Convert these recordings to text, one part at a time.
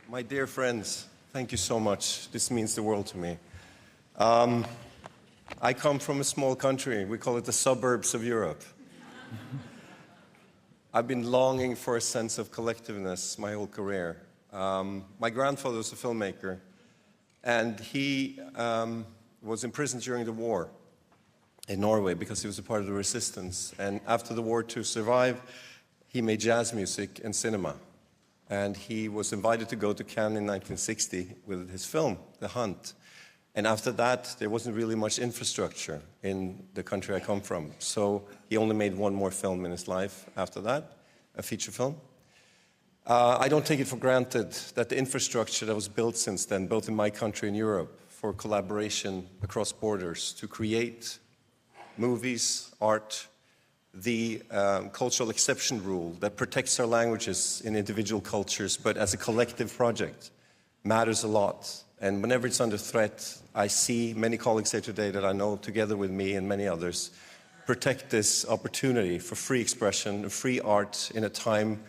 My dear friends, thank you so much. This means the world to me. I come from a small country. We call it the suburbs of Europe. I've been longing for a sense of collectiveness my whole career. My grandfather was a filmmaker, and he was imprisoned during the war in Norway because he was a part of the resistance. And after the war, to survive, he made jazz music and cinema. And he was invited to go to Cannes in 1960 with his film, The Hunt. And after that, there wasn't really much infrastructure in the country I come from. So he only made one more film in his life after that, a feature film. I don't take it for granted that the infrastructure that was built since then, both in my country and Europe, for collaboration across borders to create movies, art, the cultural exception rule that protects our languages in individual cultures, but as a collective project, matters a lot. And whenever it's under threat, I see many colleagues here today that I know, together with me and many others, protect this opportunity for free expression and free art in a time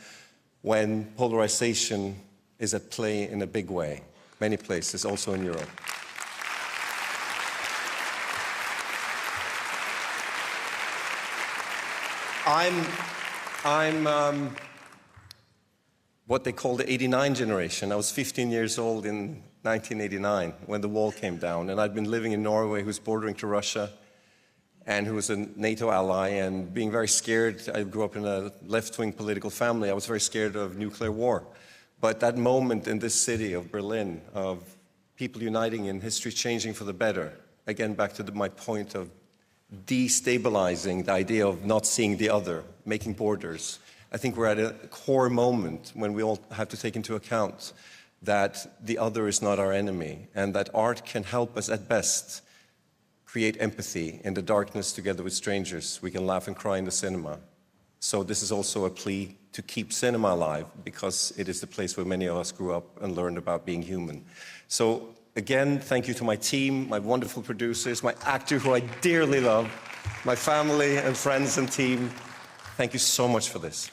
when polarization is at play in a big way, many places, also in Europe. I'm what they call the '89 generation. I was 15 years old in 1989 when the wall came down, and I'd been living in Norway, who's bordering to Russia, and who was a NATO ally, and being very scared. I grew up in a left-wing political family. I was very scared of nuclear war. But that moment in this city of Berlin, of people uniting and history changing for the better, again, back to my point of destabilizing the idea of not seeing the other, making borders. I think we're at a core moment when we all have to take into account that the other is not our enemy, and that art can help us at best create empathy in the darkness together with strangers. We can laugh and cry in the cinema. So this is also a plea to keep cinema alive, because it is the place where many of us grew up and learned about being human. So again, thank you to my team, my wonderful producers, my actor who I dearly love, my family and friends and team. Thank you so much for this.